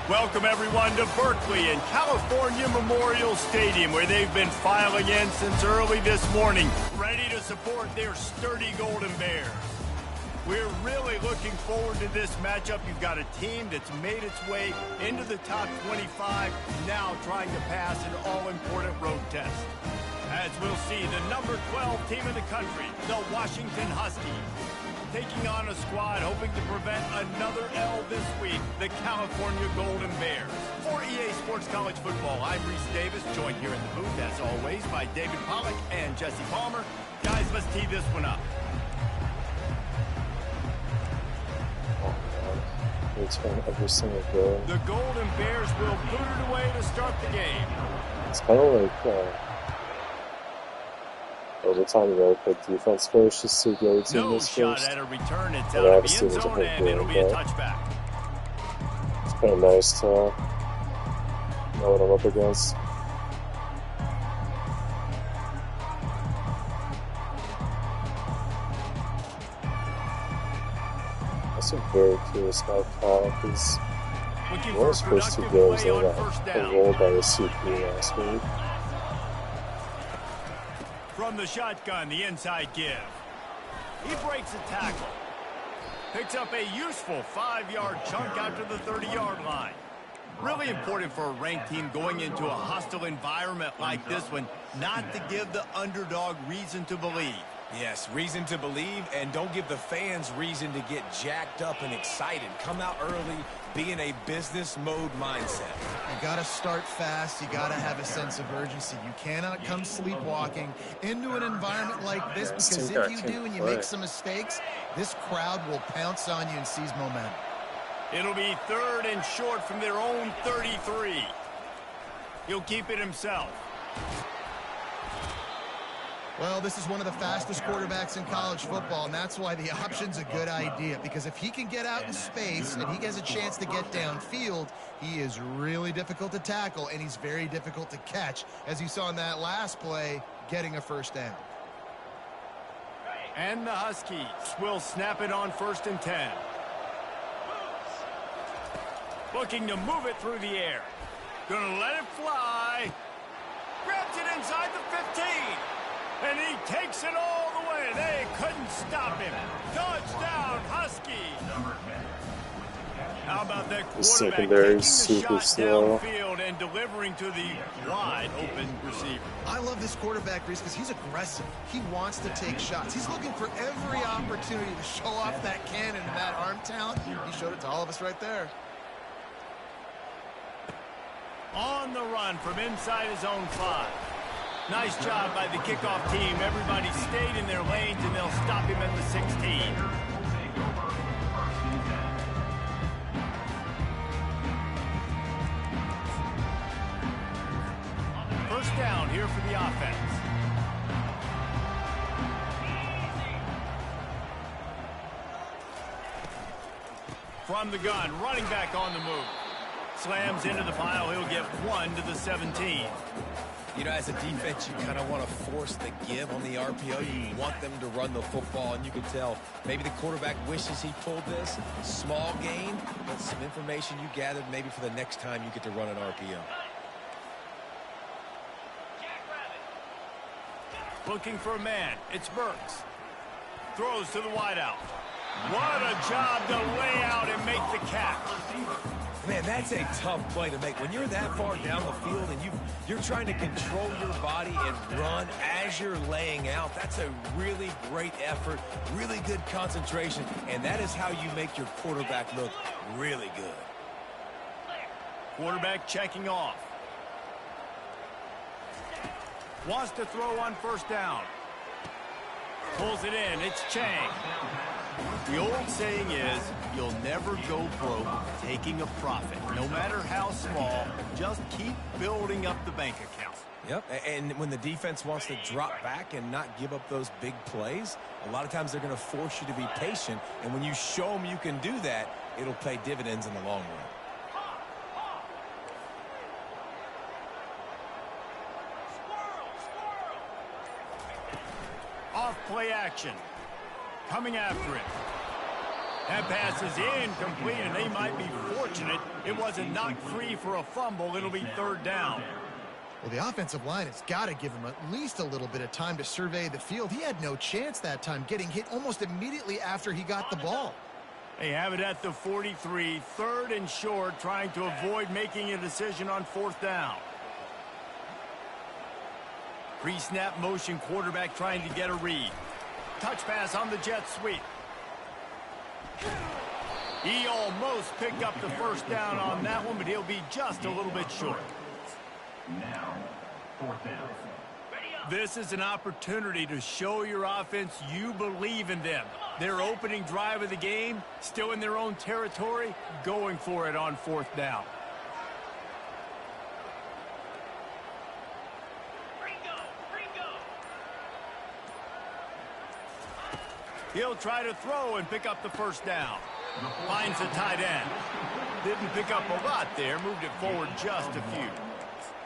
Welcome, everyone, to Berkeley and California Memorial Stadium, where they've been filing in since early this morning, ready to support their sturdy Golden Bears. We're really looking forward to this matchup. You've got a team that's made its way into the top 25, now trying to pass an all-important road test. As we'll see, the number 12 team in the country, the Washington Huskies, taking on a squad hoping to prevent another L this week, the California Golden Bears. For EA Sports College Football, I'm Reese Davis, joined here in the booth, as always, by David Pollack and Jesse Palmer. Guys, let's tee this one up. Return every single goal. The Golden Bears will boot it away to start the game. It's kind of like overtime, you gotta put defense first just to go to No this shot first. at a return. It's And out of the obviously end there's a zone, and whole it'll be game, a but touchback. it's kind of nice to know what I'm up against. I'm very curious about Cal because Looking one of his for first two productive games play they on got first down. rolled by the CP last week. From the shotgun, the inside give. He breaks a tackle. Picks up a useful 5-yard chunk out to the 30-yard line. Really important for a ranked team going into a hostile environment like this one, not to give the underdog reason to believe. Yes, reason to believe, and don't give the fans reason to get jacked up and excited. Come out early, be in a business mode mindset. You got to start fast. You got to have a sense of urgency. You cannot come sleepwalking into an environment like this, because if you do and you make some mistakes, this crowd will pounce on you and seize momentum. It'll be 3rd and short from their own 33. He'll keep it himself. Well, this is one of the fastest quarterbacks in college football, and that's why the option's a good idea, because if he can get out in space and he has a chance to get downfield, he is really difficult to tackle, and he's very difficult to catch, as you saw in that last play, getting a first down. And the Huskies will snap it on 1st and 10. Looking to move it through the air. Gonna let it fly. Grabs it inside the 15. And he takes it all the way. They couldn't stop him. Touchdown, Huskies. How about that quarterback taking the shot downfield and delivering to the wide open receiver? I love this quarterback, Reese, because he's aggressive. He wants to take shots. He's looking for every opportunity to show off that cannon and that arm talent. He showed it to all of us right there. On the run from inside his own 5. Nice job by the kickoff team. Everybody stayed in their lanes, and they'll stop him at the 16. First down here for the offense. From the gun, running back on the move. Slams into the pile. He'll get 1 to the 17. You know, as a defense, you kind of want to force the give on the RPO. You want them to run the football, and you can tell maybe the quarterback wishes he pulled this. Small gain, but some information you gathered maybe for the next time you get to run an RPO. Looking for a man. It's Burks. Throws to the wideout. What a job to lay out and make the catch. Man, that's a tough play to make. When you're that far down the field and you're trying to control your body and run as you're laying out, that's a really great effort, really good concentration, and that is how you make your quarterback look really good. Quarterback checking off. Wants to throw on 1st down. Pulls it in. It's Chang. The old saying is, you'll never go broke taking a profit. No matter how small, just keep building up the bank account. Yep, and when the defense wants to drop back and not give up those big plays, a lot of times they're going to force you to be patient, and when you show them you can do that, it'll pay dividends in the long run. Off play action. Coming after it. That pass is incomplete, and they might be fortunate it wasn't knocked free for a fumble. It'll be third down. Well, the offensive line has got to give him at least a little bit of time to survey the field. He had no chance that time, getting hit almost immediately after he got the ball. They have it at the 43, third and short, trying to avoid making a decision on fourth down. Pre-snap motion, quarterback trying to get a read. Touch pass on the jet sweep. He almost picked up the first down on that one, but he'll be just a little bit short. Now, fourth down. This is an opportunity to show your offense you believe in them. Their opening drive of the game, still in their own territory, going for it on fourth down. He'll try to throw and pick up the first down. Finds the tight end. Didn't pick up a lot there, moved it forward just a few.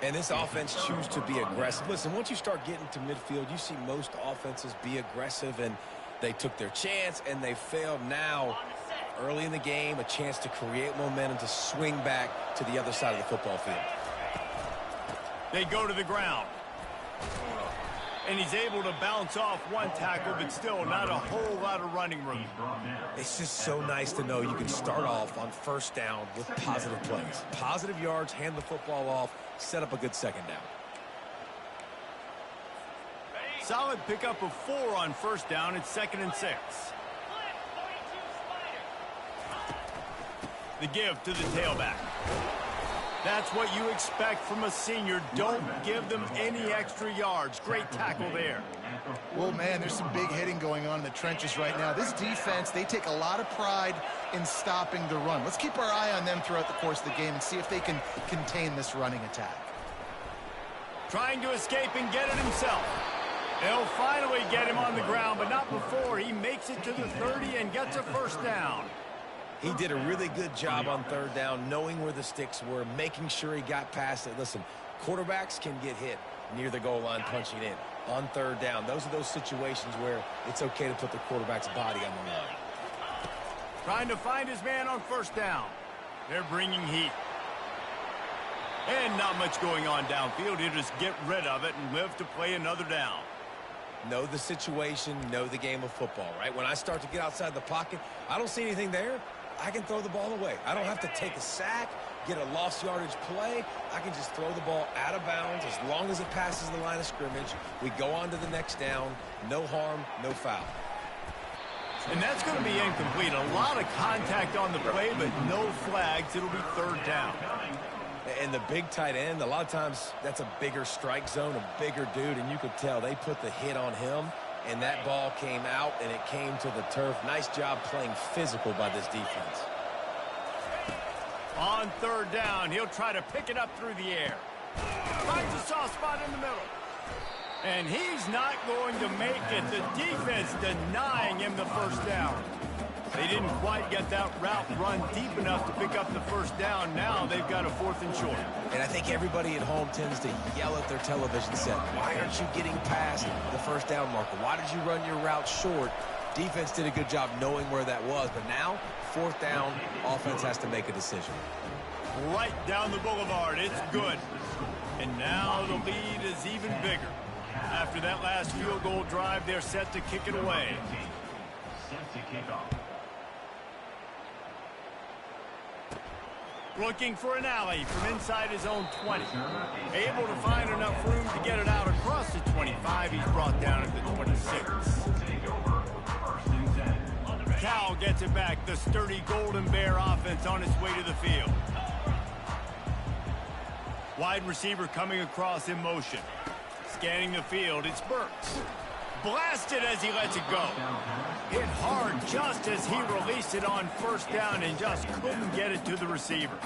And this offense chooses to be aggressive. Listen, once you start getting to midfield, you see most offenses be aggressive, and they took their chance, and they failed. Now, early in the game, a chance to create momentum to swing back to the other side of the football field. They go to the ground. And he's able to bounce off one tackle, but still not a whole lot of running room. It's just so nice to know you can start off on first down with positive plays. Positive yards, hand the football off, set up a good second down. Solid pickup of 4 on first down. It's 2nd and 6. The give to the tailback. That's what you expect from a senior. Don't give them any extra yards. Great tackle there. Well, man, there's some big hitting going on in the trenches right now. This defense, they take a lot of pride in stopping the run. Let's keep our eye on them throughout the course of the game and see if they can contain this running attack. Trying to escape and get it himself. They'll finally get him on the ground, but not before he makes it to the 30 and gets a first down. He did a really good job on third down, knowing where the sticks were, making sure he got past it. Listen, quarterbacks can get hit near the goal line punching in. On third down, those are those situations where it's okay to put the quarterback's body on the line. Trying to find his man on first down. They're bringing heat. And not much going on downfield. He'll just get rid of it and live to play another down. Know the situation, know the game of football, right? When I start to get outside the pocket, I don't see anything there. I can throw the ball away. I don't have to take a sack, get a lost yardage play. I can just throw the ball out of bounds as long as it passes the line of scrimmage. We go on to the next down. No harm, no foul. And that's going to be incomplete. A lot of contact on the play, but no flags. It'll be third down. And the big tight end, a lot of times that's a bigger strike zone, a bigger dude, and you could tell they put the hit on him, and that ball came out, and it came to the turf. Nice job playing physical by this defense. On third down, he'll try to pick it up through the air. Finds a soft spot in the middle. And he's not going to make it. The defense denying him the first down. They didn't quite get that route run deep enough to pick up the first down. Now they've got a 4th and short. And I think everybody at home tends to yell at their television set. Why aren't you getting past the first down marker? Why did you run your route short? Defense did a good job knowing where that was. But now, 4th down, offense has to make a decision. Right down the boulevard. It's good. And now the lead is even bigger. After that last field goal drive, they're set to kick it away. Set to kick off. Looking for an alley from inside his own 20. Able to find enough room to get it out across the 25. He's brought down at the 26. Cal gets it back. The sturdy Golden Bear offense on its way to the field. Wide receiver coming across in motion. Scanning the field, it's Burks. Blasted as he lets it go. Hit hard just as he released it on first down and just couldn't get it to the receiver.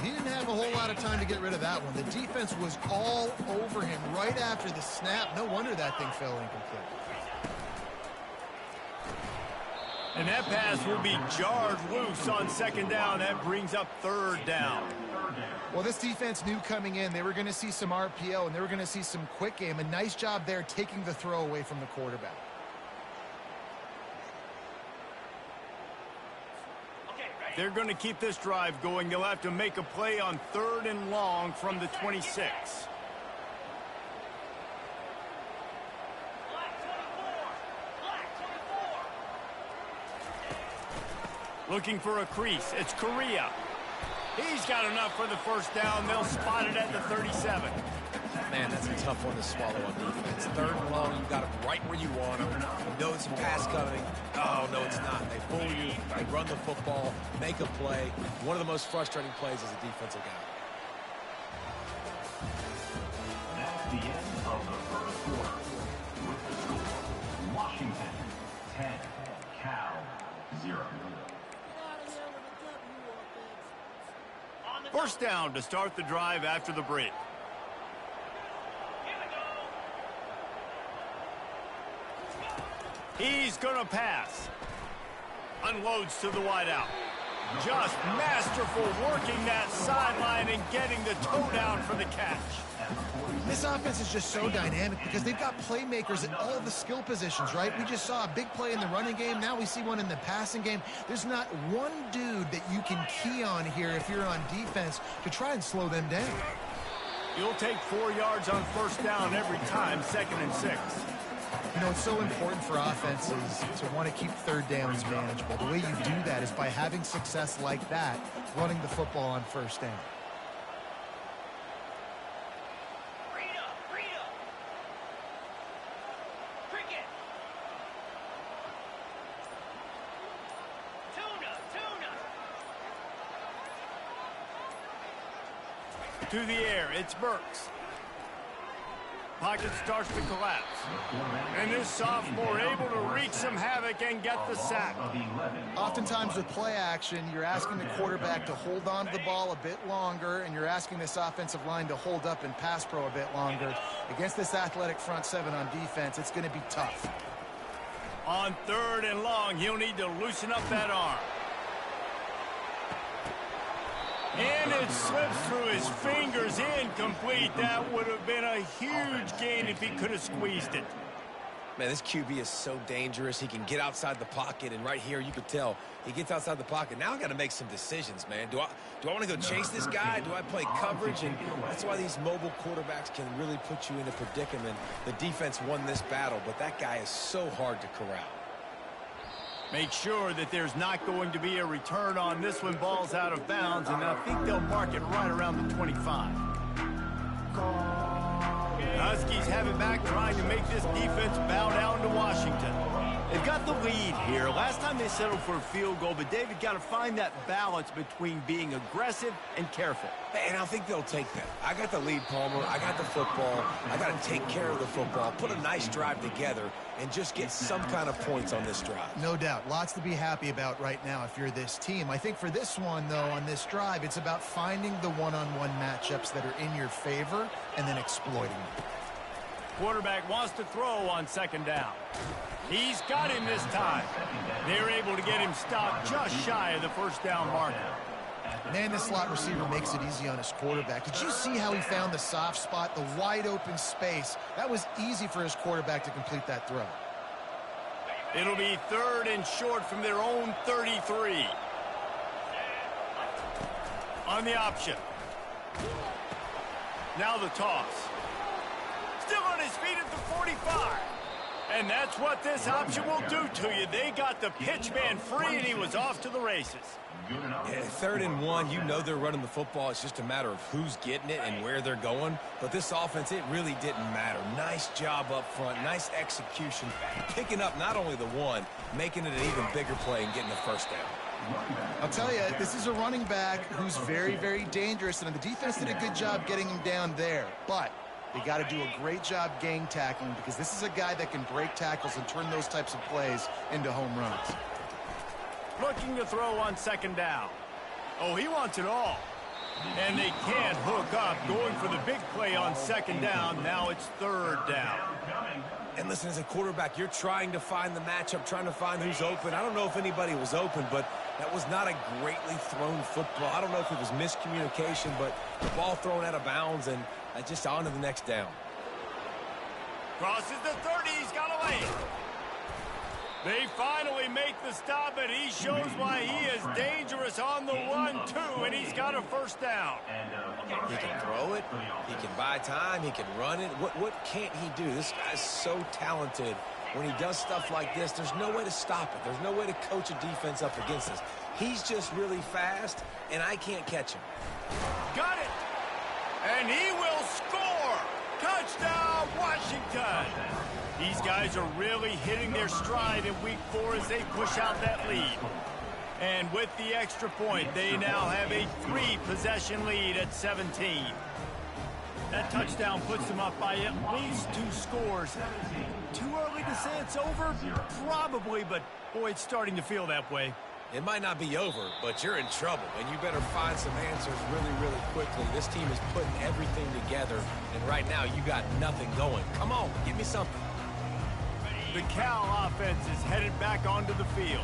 He didn't have a whole lot of time to get rid of that one. The defense was all over him right after the snap. No wonder that thing fell incomplete. And that pass will be jarred loose on second down. That brings up third down. Well, this defense knew coming in they were going to see some RPO and they were going to see some quick game. A nice job there taking the throw away from the quarterback. they're going to keep this drive going, they'll have to make a play on 3rd and long from the 26. Looking for a crease. It's Correa. He's got enough for the first down. They'll spot it at the 37. Man, that's a tough one to swallow on defense. 3rd and long, you got him right where you want him. You know it's a pass coming. Oh, no, it's not. They fool you. They run the football, make a play. One of the most frustrating plays as a defensive guy. That's the end of the first quarter. With the score, Washington 10, Cal 0. First down to start the drive after the break. He's going to pass. Unloads to the wideout. Just masterful working that sideline and getting the toe down for the catch. This offense is just so dynamic because they've got playmakers at all the skill positions, right? We just saw a big play in the running game. Now we see one in the passing game. There's not one dude that you can key on here if you're on defense to try and slow them down. You'll take 4 yards on first down every time, 2nd and 6. You know, it's so important for offenses to want to keep 3rd downs manageable. The way you do that is by having success like that, running the football on first down. To the air, it's Burks. Pocket starts to collapse. And this sophomore able to wreak some havoc and get the sack. Oftentimes with play action, you're asking the quarterback to hold on to the ball a bit longer, and you're asking this offensive line to hold up and pass pro a bit longer. Against this athletic front 7 on defense, it's going to be tough. On 3rd and long, he'll need to loosen up that arm. And it slips through his fingers, incomplete. That would have been a huge gain if he could have squeezed it. Man, this QB is so dangerous. He can get outside the pocket, and right here you could tell he gets outside the pocket. Now I got to make some decisions, man. Do I want to go chase this guy? Do I play coverage? And that's why these mobile quarterbacks can really put you in a predicament. The defense won this battle, but that guy is so hard to corral. Make sure that there's not going to be a return on this one. Ball's out of bounds, and I think they'll mark it right around the 25. Huskies have it back, trying to make this defense bow down to Washington. They've got the lead here. Last time they settled for a field goal, but David got to find that balance between being aggressive and careful. And I think they'll take that. I got the lead, Palmer. I got the football. I got to take care of the football, put a nice drive together, and just get some kind of points on this drive. No doubt. Lots to be happy about right now if you're this team. I think for this one, though, on this drive, it's about finding the one-on-one matchups that are in your favor and then exploiting them. Quarterback wants to throw on 2nd down. He's got him this time. They're able to get him stopped just shy of the first down marker. Man, this slot receiver makes it easy on his quarterback. Did you see how he found the soft spot, the wide open space? That was easy for his quarterback to complete that throw. It'll be 3rd and short from their own 33. On the option. Now the toss. Still on his feet at the 45. And that's what this option will do to you. They got the pitch man free, and he was off to the races. Yeah, 3rd and 1, you know they're running the football. It's just a matter of who's getting it and where they're going. But this offense, it really didn't matter. Nice job up front, nice execution, picking up not only the one, making it an even bigger play and getting the first down. I'll tell you, this is a running back who's very, very dangerous, and the defense did a good job getting him down there. But they got to do a great job gang tackling because this is a guy that can break tackles and turn those types of plays into home runs. Looking to throw on 2nd down. Oh, he wants it all. And they can't hook up. Going for the big play on 2nd down. Now it's 3rd down. And listen, as a quarterback, you're trying to find the matchup, trying to find who's open. I don't know if anybody was open, but that was not a greatly thrown football. I don't know if it was miscommunication, but the ball thrown out of bounds and just on to the next down. Crosses the 30. He's got away. They finally make the stop, and he shows why he is dangerous on the run, too, and he's got a first down. He can throw it. He can buy time. He can run it. What can't he do? This guy's so talented. When he does stuff like this, there's no way to stop it. There's no way to coach a defense up against this. He's just really fast, and I can't catch him. Got it. And he will score. Touchdown, Washington. These guys are really hitting their stride in week 4 as they push out that lead. And with the extra point, they now have a 3-possession lead at 17. That touchdown puts them up by at least 2 scores. Too early to say it's over? Probably, but boy, it's starting to feel that way. It might not be over, but you're in trouble, and you better find some answers really, really quickly. This team is putting everything together, and right now you got nothing going. Come on, give me something. The Cal offense is headed back onto the field.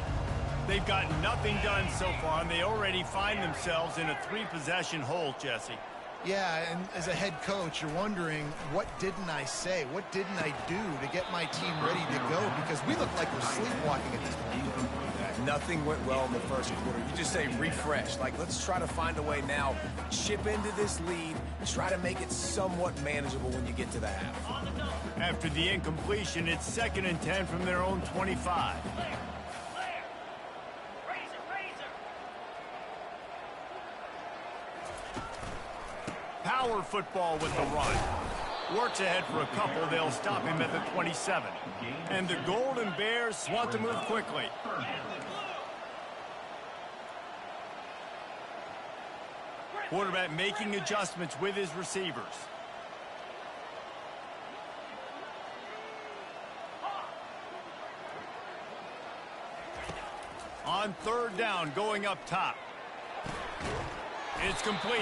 They've got nothing done so far, and they already find themselves in a 3-possession hole, Jesse. Yeah, and as a head coach, you're wondering, what didn't I say? What didn't I do to get my team ready to go? Because we look like we're sleepwalking at this point. Nothing went well in the first quarter. You just say refresh. Like, let's try to find a way now, chip into this lead, try to make it somewhat manageable when you get to the half. After the incompletion, it's 2nd and 10 from their own 25. Power football with the run. Works ahead for a couple. They'll stop him at the 27. And the Golden Bears want to move quickly. Quarterback making adjustments with his receivers. On 3rd down, going up top. It's complete.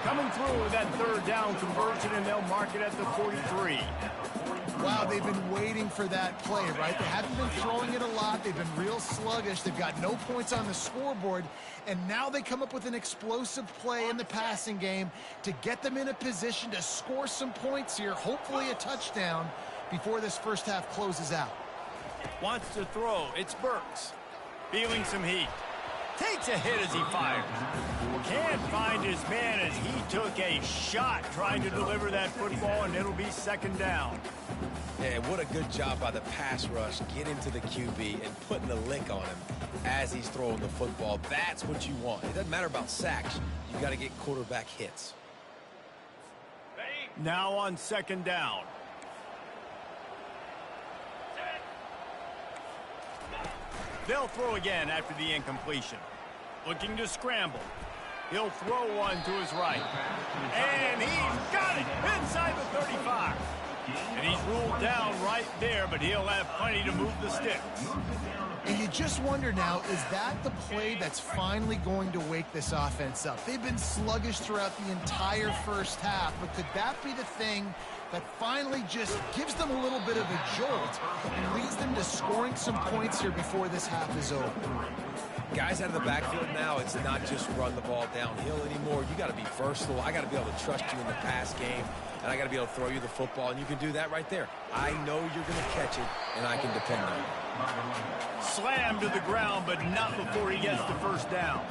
Coming through with that 3rd down conversion, and they'll mark it at the 43. Wow, they've been waiting for that play, right? They haven't been throwing it a lot. They've been real sluggish. They've got no points on the scoreboard. And now they come up with an explosive play in the passing game to get them in a position to score some points here, hopefully a touchdown, before this first half closes out. Wants to throw. It's Burks. Feeling some heat. Takes a hit as he fires. Can't find his man as he took a shot trying to deliver that football, and it'll be 2nd down. Yeah, what a good job by the pass rush, getting to the QB and putting a lick on him as he's throwing the football. That's what you want. It doesn't matter about sacks. You got to get quarterback hits. Now on 2nd down. They'll throw again after the incompletion. Looking to scramble. He'll throw one to his right. And he's got it inside the 35. And he's ruled down right there, but he'll have plenty to move the sticks. And you just wonder now, is that the play that's finally going to wake this offense up? They've been sluggish throughout the entire first half, but could that be the thing that finally just gives them a little bit of a jolt and leads them to scoring some points here before this half is over? Guys out of the backfield now, it's not just run the ball downhill anymore. You got to be versatile. I got to be able to trust you in the pass game, and I got to be able to throw you the football, and you can do that right there. I know you're going to catch it, and I can depend on it. Slammed to the ground, but not before he gets the first down.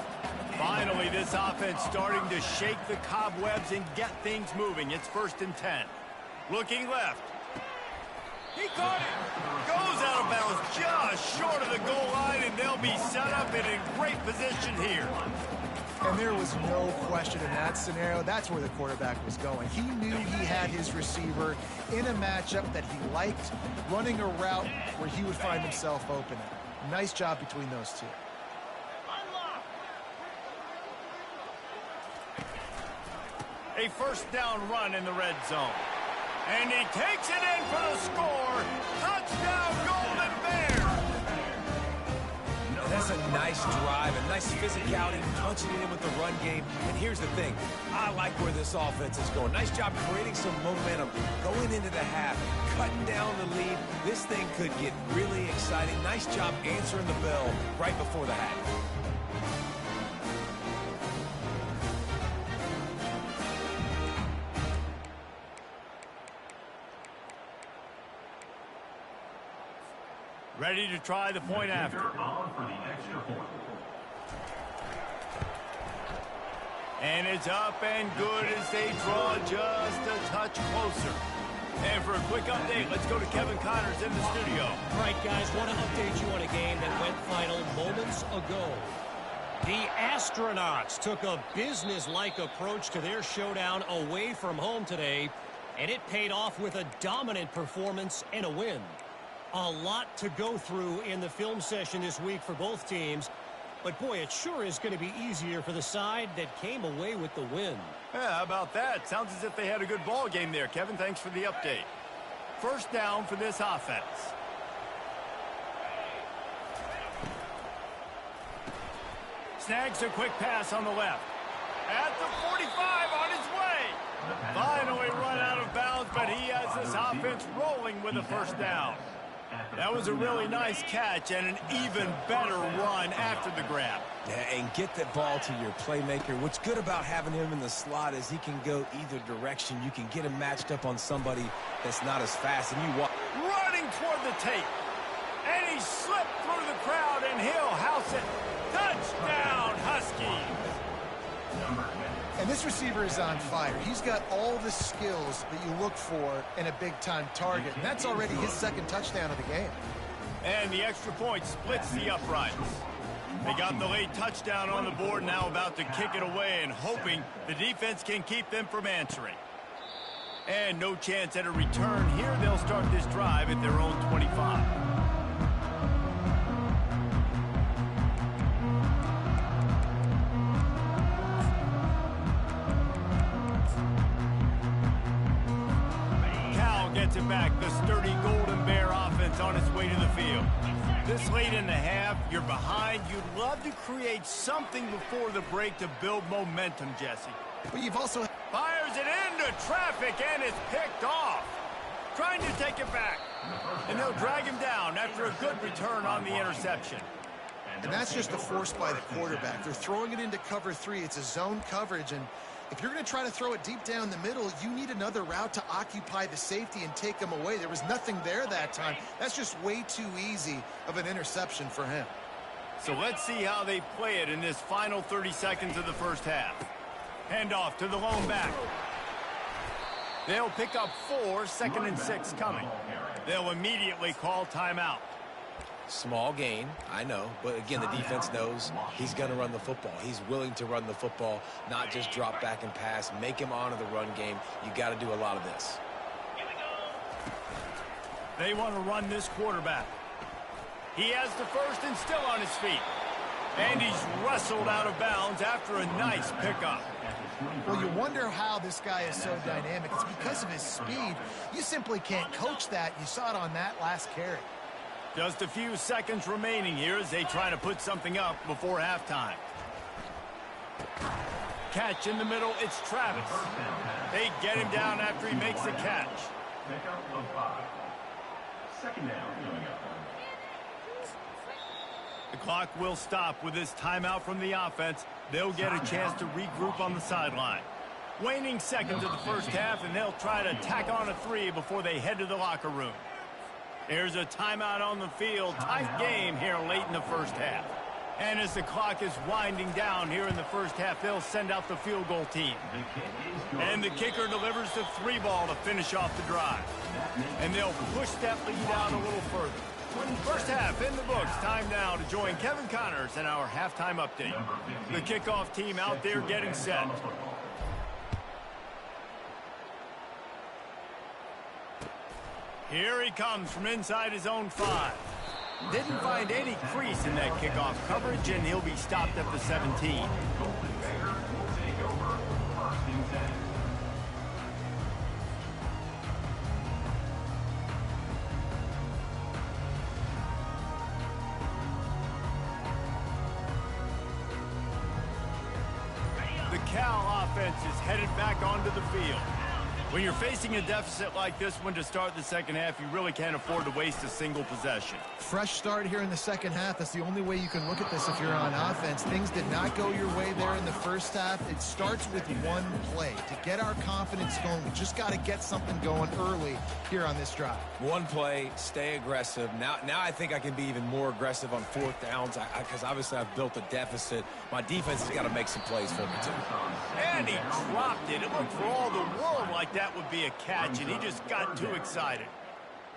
Finally, this offense starting to shake the cobwebs and get things moving. It's 1st and 10. Looking left. He caught it. Goes out of bounds just short of the goal line, and they'll be set up in a great position here. And there was no question in that scenario. That's where the quarterback was going. He knew he had his receiver in a matchup that he liked, running a route where he would find himself open. Nice job between those two. A 1st down run in the red zone. And he takes it in for the score. Touchdown, Golden Bears! That's a nice drive, a nice physicality, punching it in with the run game. And here's the thing. I like where this offense is going. Nice job creating some momentum going into the half, cutting down the lead. This thing could get really exciting. Nice job answering the bell right before the half. Ready to try the point after. On for the extra point. And it's up and good as they draw just a touch closer. And for a quick update, let's go to Kevin Connors in the studio. All right, guys, want to update you on a game that went final moments ago. The Astronauts took a business-like approach to their showdown away from home today, and it paid off with a dominant performance and a win. A lot to go through in the film session this week for both teams, but boy, it sure is going to be easier for the side that came away with the win. Yeah, how about that? Sounds as if they had a good ball game there, Kevin. Thanks for the update. First down for this offense. Snags a quick pass on the left. At the 45 on his way. Finally run out of bounds, but he has this offense rolling with a first down. That was a really nice catch and an even better run after the grab. Yeah, and get that ball to your playmaker. What's good about having him in the slot is he can go either direction. You can get him matched up on somebody that's not as fast, and you walk. Running toward the tape. And he slipped through the crowd, and he'll house it. Touchdown, Huskies. And this receiver is on fire. He's got all the skills that you look for in a big-time target. And that's already his second touchdown of the game. And the extra point splits the uprights. They got the late touchdown on the board, now about to kick it away and hoping the defense can keep them from answering. And no chance at a return here. They'll start this drive at their own 25. Gets it back. The sturdy Golden Bear offense on its way to the field. This late in the half, you're behind. You'd love to create something before the break to build momentum, Jesse. But you've also... Fires it into traffic, and it's picked off. Trying to take it back. And they'll drag him down after a good return on the interception. And that's just a force by the quarterback. They're throwing it into cover 3. It's a zone coverage, and if you're going to try to throw it deep down the middle, you need another route to occupy the safety and take him away. There was nothing there that time. That's just way too easy of an interception for him. So let's see how they play it in this final 30 seconds of the first half. Handoff to the lone back. They'll pick up 4, 2nd and 6 coming. They'll immediately call timeout. Small gain, I know, but again, the defense knows he's going to run the football. He's willing to run the football, not just drop back and pass, make him honor the run game. You got to do a lot of this. They want to run this quarterback. He has the first and still on his feet. And he's wrestled out of bounds after a nice pickup. Well, you wonder how this guy is so dynamic. It's because of his speed. You simply can't coach that. You saw it on that last carry. Just a few seconds remaining here as they try to put something up before halftime. Catch in the middle, it's Travis. They get him down after he makes the catch. Pickup of 5. Second down coming up. The clock will stop with this timeout from the offense. They'll get a chance to regroup on the sideline. Waning seconds of the first half, and they'll try to tack on a 3 before they head to the locker room. Here's a timeout on the field. Tight game here late in the first half. And as the clock is winding down here in the first half, they'll send out the field goal team. And the kicker delivers the 3 ball to finish off the drive. And they'll push that lead out a little further. First half in the books. Time now to join Kevin Connors in our halftime update. The kickoff team out there getting set. Here he comes from inside his own 5. Didn't find any crease in that kickoff coverage, and he'll be stopped at the 17. The Cal offense is headed back onto the field. When you're facing a deficit like this one to start the second half, you really can't afford to waste a single possession. Fresh start here in the second half. That's the only way you can look at this if you're on offense. Things did not go your way there in the first half. It starts with one play. To get our confidence going, we just got to get something going early here on this drive. One play, stay aggressive. Now I think I can be even more aggressive on fourth downs because obviously I've built a deficit. My defense has got to make some plays for me too. And he dropped it. It looked for all the world like that would be a catch, and he just got too excited.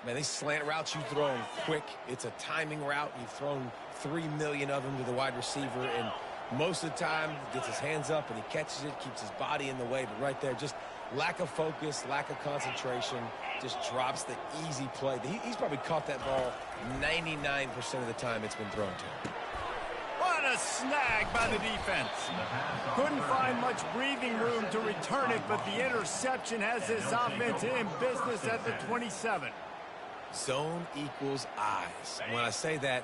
Man, these slant routes you throw them quick. It's a timing route. You've thrown 3 million of them to the wide receiver, and most of the time gets his hands up and he catches it, keeps his body in the way. But right there, just lack of focus, lack of concentration, just drops the easy play. He's probably caught that ball 99% of the time it's been thrown to him. What a snag by the defense. Couldn't find much breathing room to return it, but the interception has this offense in business at the 27. Zone equals eyes. When I say that,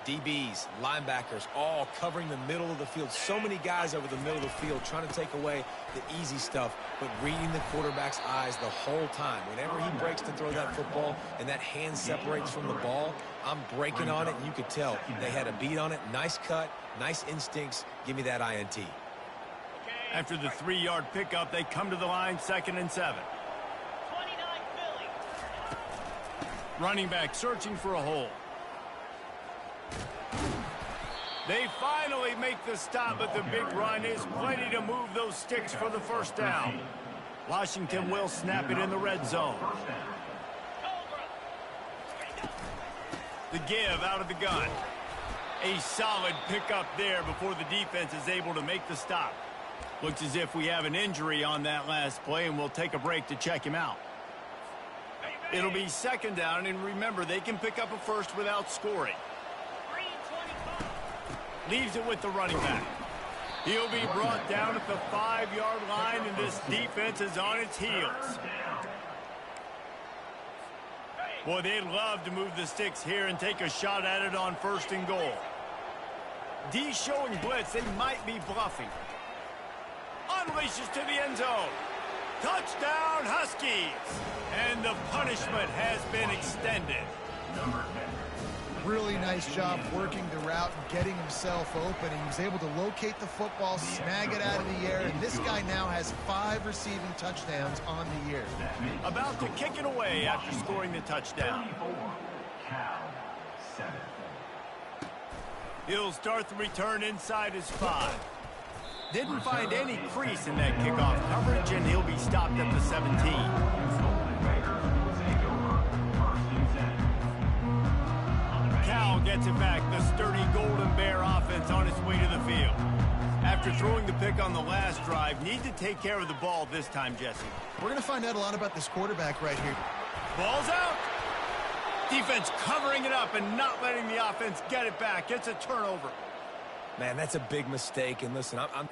DBs, linebackers, all covering the middle of the field. So many guys over the middle of the field trying to take away the easy stuff, but reading the quarterback's eyes the whole time. Whenever he breaks to throw that football and that hand separates from the ball, I'm breaking on it, and you could tell they had a beat on it. Nice cut, nice instincts. Give me that INT. After the 3-yard pickup, they come to the line, 2nd and 7. Running back searching for a hole. They finally make the stop, but the big run is plenty to move those sticks for the first down. Washington will snap it in the red zone. The give out of the gun. A solid pickup there before the defense is able to make the stop. Looks as if we have an injury on that last play, and we'll take a break to check him out. It'll be 2nd down, and remember, they can pick up a first without scoring. Leaves it with the running back. He'll be brought down at the 5-yard line, and this defense is on its heels. Boy, they'd love to move the sticks here and take a shot at it on 1st and goal. D showing blitz. They might be bluffing. Unleashes to the end zone. Touchdown, Huskies! And the punishment has been extended. Really nice job working the route and getting himself open. He was able to locate the football, snag it out of the air, and this guy now has 5 receiving touchdowns on the year. About to kick it away after scoring the touchdown. He'll start the return inside his 5. Didn't find any crease in that kickoff coverage, and he'll be stopped at the 17. Cal gets it back. The sturdy Golden Bear offense on its way to the field. After throwing the pick on the last drive, need to take care of the ball this time, Jesse. We're going to find out a lot about this quarterback right here. Ball's out. Defense covering it up and not letting the offense get it back. It's a turnover. Man, that's a big mistake. And listen, I'm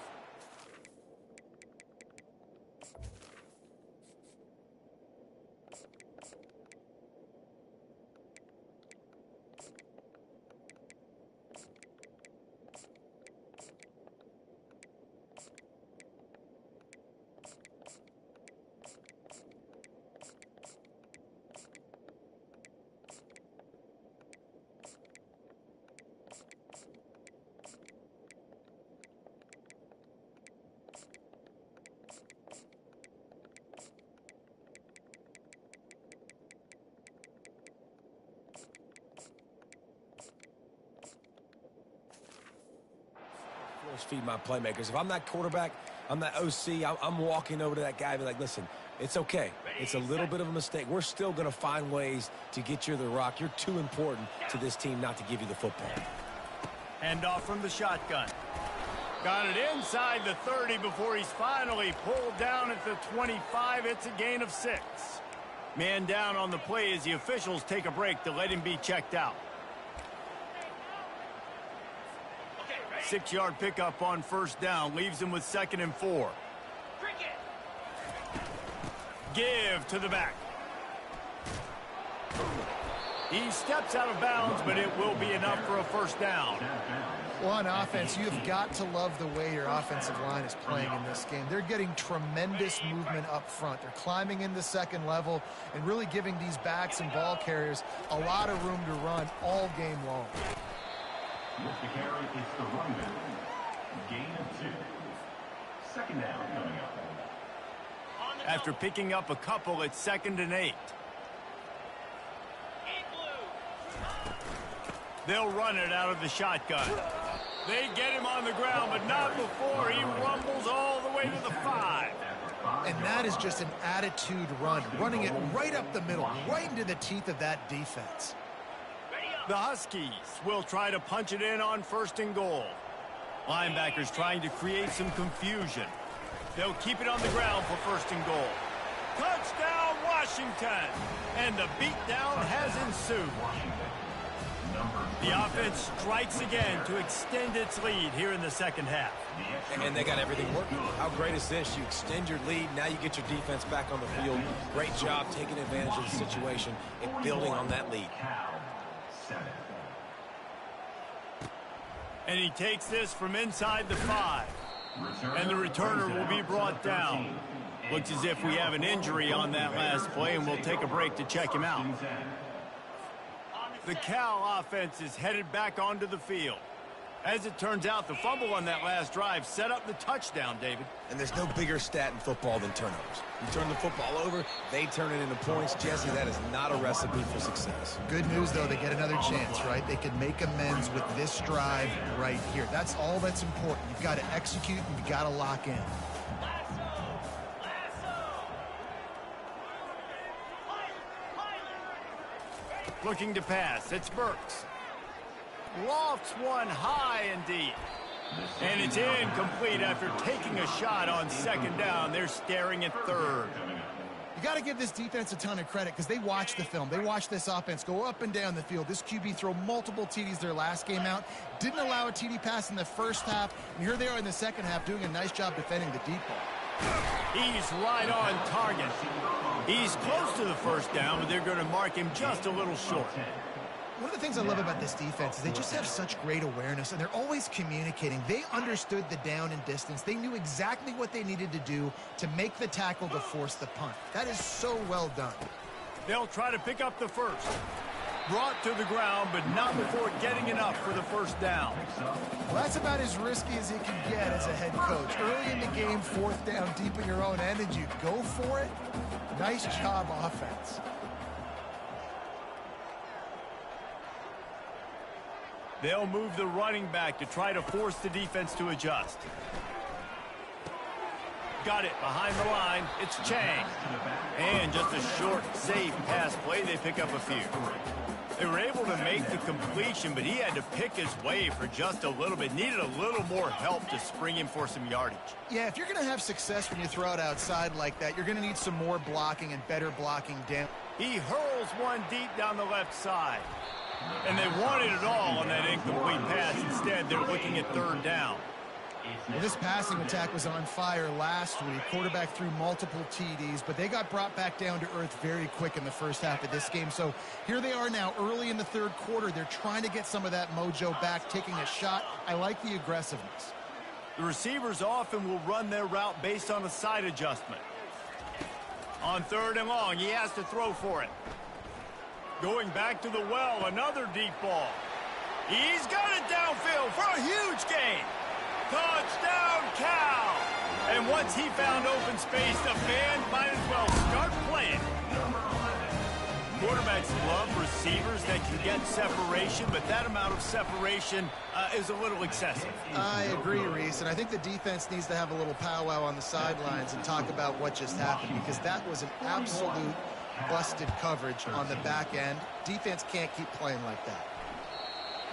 feed my playmakers. If I'm that quarterback, I'm that OC, I'm walking over to that guy and be like, listen, it's okay. It's a little bit of a mistake. We're still going to find ways to get you the rock. You're too important to this team not to give you the football. Hand off from the shotgun. Got it inside the 30 before he's finally pulled down at the 25. It's a gain of 6. Man down on the play as the officials take a break to let him be checked out. 6-yard pickup on 1st down. Leaves him with 2nd and 4. Give to the back. He steps out of bounds, but it will be enough for a 1st down. Well, on offense, you've got to love the way your offensive line is playing in this game. They're getting tremendous movement up front. They're climbing in the second level and really giving these backs and ball carriers a lot of room to run all game long. With the carry, it's the running back. Gain of 2. Second down coming up. After picking up a couple, it's 2nd and 8. They'll run it out of the shotgun. They get him on the ground, but not before he rumbles all the way to the 5. And that is just an attitude run, running it right up the middle, right into the teeth of that defense. The Huskies will try to punch it in on 1st and goal. Linebackers trying to create some confusion. They'll keep it on the ground for 1st and goal. Touchdown, Washington! And the beatdown has ensued. The offense strikes again to extend its lead here in the second half. And they got everything working. How great is this? You extend your lead, now you get your defense back on the field. Great job taking advantage of the situation and building on that lead. And he takes this from inside the 5. And the returner will be brought down. Looks as if we have an injury on that last play, and we'll take a break to check him out. The Cal offense is headed back onto the field. As it turns out, the fumble on that last drive set up the touchdown, David. And there's no bigger stat in football than turnovers. You turn the football over, they turn it into points. Jesse, that is not a recipe for success. Good news, though, they get another chance, right? They can make amends with this drive right here. That's all that's important. You've got to execute and you've got to lock in. Looking to pass, it's Burks. Lofts one high and deep. And it's incomplete after taking a shot on 2nd down. They're staring at 3rd. You got to give this defense a ton of credit because they watch the film. They watch this offense go up and down the field. This QB throw multiple TDs their last game out. Didn't allow a TD pass in the first half. And here they are in the second half doing a nice job defending the deep ball. He's right on target. He's close to the 1st down, but they're going to mark him just a little short. One of the things I love about this defense is they just have such great awareness, and they're always communicating. They understood the down and distance. They knew exactly what they needed to do to make the tackle to force the punt. That is so well done. They'll try to pick up the 1st. Brought to the ground, but not before getting enough for the 1st down. Well, that's about as risky as you can get as a head coach. Early in the game, 4th down, deep in your own end, and you go for it. Nice job, offense. They'll move the running back to try to force the defense to adjust. Got it behind the line. It's Chang. And just a short, safe pass play. They pick up a few. They were able to make the completion, but he had to pick his way for just a little bit. Needed a little more help to spring him for some yardage. Yeah, if you're going to have success when you throw it outside like that, you're going to need some more blocking and better blocking down. He hurls one deep down the left side. And they wanted it all on that incomplete pass. Instead, they're looking at 3rd down. Well, this passing attack was on fire last week. Quarterback threw multiple TDs, but they got brought back down to earth very quick in the first half of this game. So here they are now early in the 3rd quarter. They're trying to get some of that mojo back, taking a shot. I like the aggressiveness. The receivers often will run their route based on a side adjustment. On 3rd and long, he has to throw for it. Going back to the well, another deep ball. He's got it downfield for a huge gain. Touchdown, Cal! And once he found open space, the fans might as well start playing. Quarterbacks love receivers that can get separation, but that amount of separation is a little excessive. I agree, Reese, and I think the defense needs to have a little powwow on the sidelines and talk about what just happened, because that was an absolute busted coverage on the back end. Defense can't keep playing like that.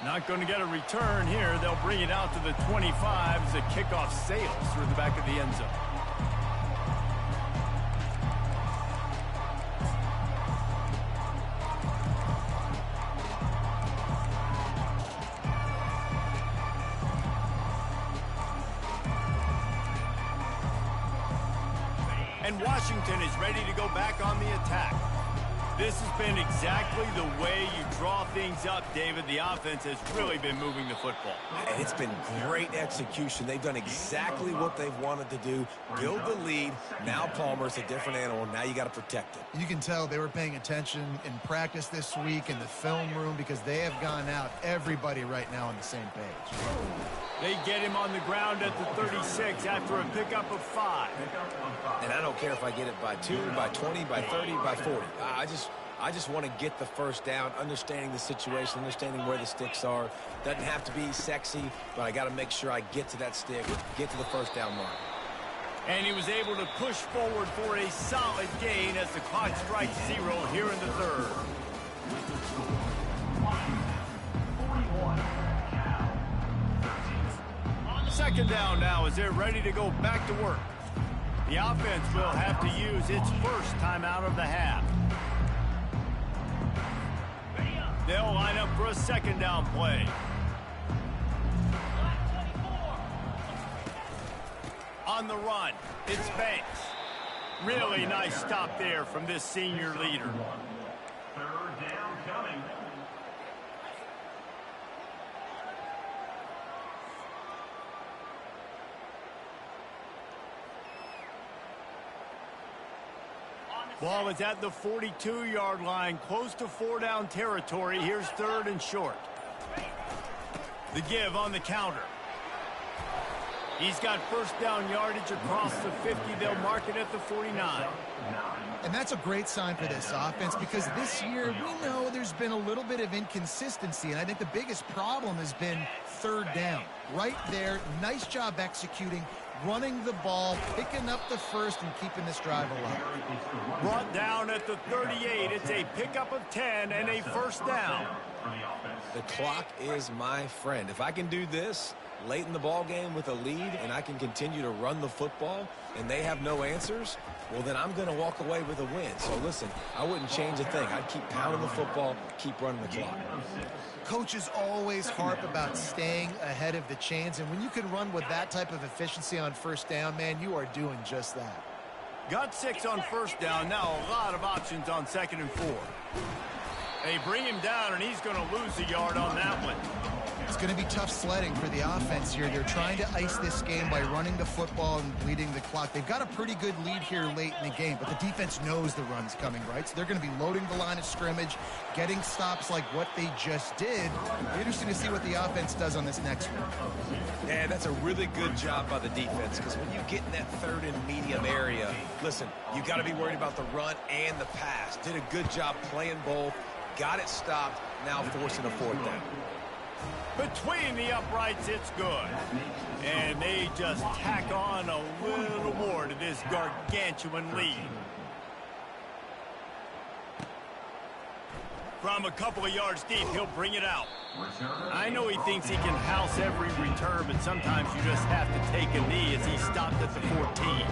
Not going to get a return here. They'll bring it out to the 25 as the kickoff sails through the back of the end zone. And Washington is ready to go back on the attack. This has been exactly the way you draw things up, David. The offense has really been moving the football. And it's been great execution. They've done exactly what they've wanted to do. Build the lead. Now Palmer's a different animal. Now you got to protect it. You can tell they were paying attention in practice this week in the film room because they have gone out, everybody right now on the same page. They get him on the ground at the 36 after a pickup of 5. And I don't care if I get it by 2, by 20, by 30, by 40. I just want to get the first down, understanding the situation, understanding where the sticks are. Doesn't have to be sexy, but I got to make sure I get to that stick, get to the first down mark. And he was able to push forward for a solid gain as the clock strikes 0 here in the third. Second down now as they're ready to go back to work. The offense will have to use its first timeout of the half. They'll line up for a second down play. On the run, it's Banks. Really nice stop there from this senior leader. Third down coming. Ball is at the 42-yard line, close to 4-down territory. Here's third and short. The give on the counter. He's got first down yardage across the 50. They'll mark it at the 49. And that's a great sign for this offense because this year we know there's been a little bit of inconsistency, and I think the biggest problem has been third down. Right there, nice job executing, running the ball, picking up the first, and keeping this drive alive. Brought down at the 38. It's a pickup of 10 and a first down. The clock is my friend. If I can do this late in the ball game with a lead and I can continue to run the football and they have no answers, well, then I'm going to walk away with a win. So, listen, I wouldn't change a thing. I'd keep pounding the football, keep running the clock. Coaches always harp about staying ahead of the chains, and when you can run with that type of efficiency on first down, man, you are doing just that. Got 6 on first down. Now a lot of options on second and 4. They bring him down, and he's going to lose a yard on that one. It's going to be tough sledding for the offense here. They're trying to ice this game by running the football and bleeding the clock. They've got a pretty good lead here late in the game, but the defense knows the run's coming, right? So they're going to be loading the line of scrimmage, getting stops like what they just did. Interesting to see what the offense does on this next one. And that's a really good job by the defense because when you get in that third and medium area, listen, you got to be worried about the run and the pass. Did a good job playing both, got it stopped, now forcing a fourth down. Between the uprights, it's good. And they just tack on a little more to this gargantuan lead. From a couple of yards deep, he'll bring it out. I know he thinks he can house every return, but sometimes you just have to take a knee as he stopped at the 14.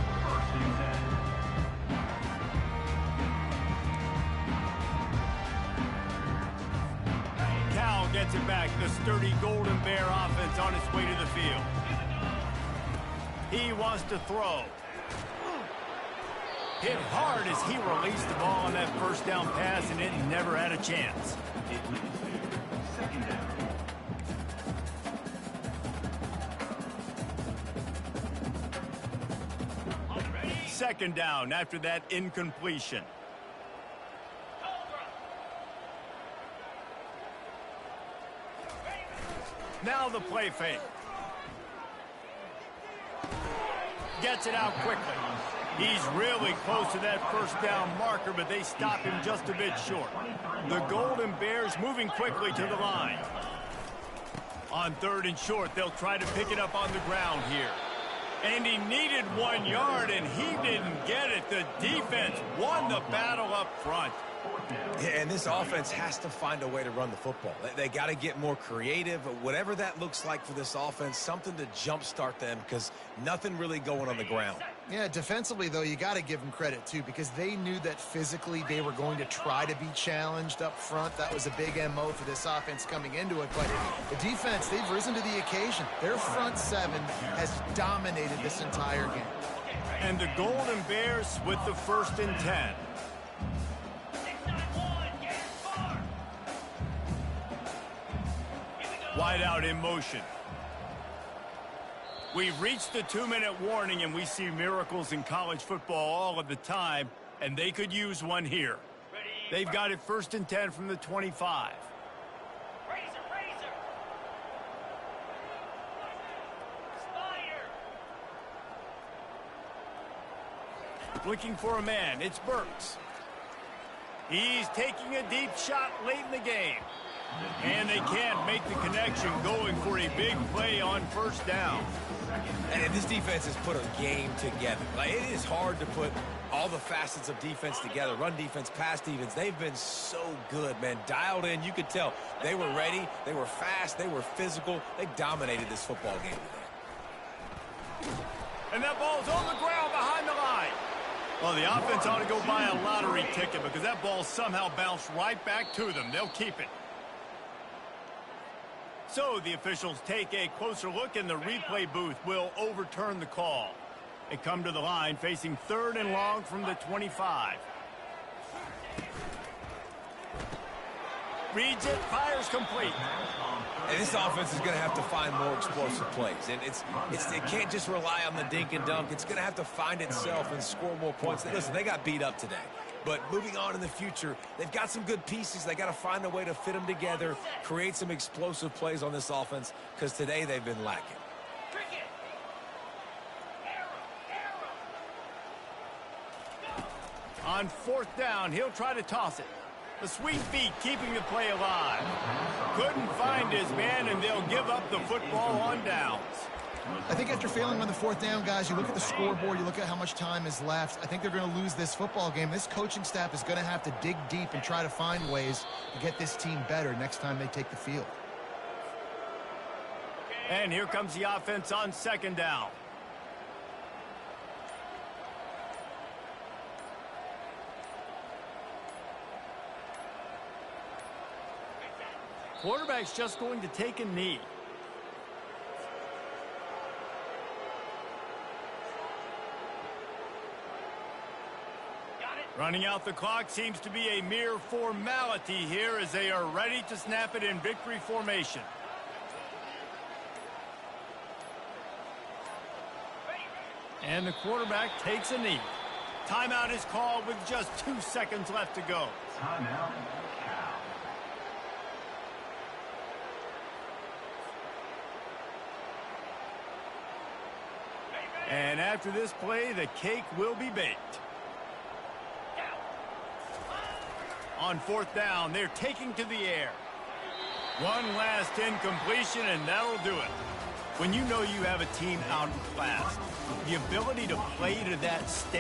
Cal gets it back. The sturdy Golden Bear offense on its way to the field. He wants to throw. Hit hard as he released the ball on that first down pass, and it never had a chance. Second down after that incompletion. Now the play fake. Gets it out quickly. He's really close to that first down marker, but they stop him just a bit short. The Golden Bears moving quickly to the line. On third and short, they'll try to pick it up on the ground here. And he needed 1 yard, and he didn't get it. The defense won the battle up front. Yeah, and this offense has to find a way to run the football. They got to get more creative. Whatever that looks like for this offense, something to jumpstart them because nothing really going on the ground. Yeah, defensively, though, you got to give them credit, too, because they knew that physically they were going to try to be challenged up front. That was a big MO for this offense coming into it. But the defense, they've risen to the occasion. Their front seven has dominated this entire game. And the Golden Bears with the 1st and 10. Wide out in motion. We've reached the 2-minute warning, and we see miracles in college football all of the time, and they could use one here. They've got it 1st and 10 from the 25. Looking for a man. It's Burks. He's taking a deep shot late in the game. And they can't make the connection, going for a big play on 1st down. And this defense has put a game together. Like, it is hard to put all the facets of defense together. Run defense, pass defense. They've been so good, man. Dialed in. You could tell they were ready. They were fast. They were physical. They dominated this football game today. And that ball's on the ground behind the line. Well, the offense ought to go buy a lottery ticket because that ball somehow bounced right back to them. They'll keep it. So the officials take a closer look, and the replay booth will overturn the call. They come to the line facing 3rd and long from the 25. Reads it, fires complete. And this offense is going to have to find more explosive plays. And it can't just rely on the dink and dunk. It's going to have to find itself and score more points. Listen, they got beat up today. But moving on in the future, they've got some good pieces. They got to find a way to fit them together, create some explosive plays on this offense, because today they've been lacking. On 4th down, he'll try to toss it. The sweet feet keeping the play alive. Couldn't find his man, and they'll give up the football on downs. I think after failing on the 4th down, guys, you look at the scoreboard, you look at how much time is left. I think they're going to lose this football game. This coaching staff is going to have to dig deep and try to find ways to get this team better next time they take the field. And here comes the offense on 2nd down. Quarterback's just going to take a knee. Running out the clock seems to be a mere formality here as they are ready to snap it in victory formation. And the quarterback takes a knee. Timeout is called with just 2 seconds left to go. Timeout, Cal. And after this play, the cake will be baked. On 4th down, they're taking to the air. One last incompletion, and that'll do it. When you know you have a team out in class, the ability to play to that standard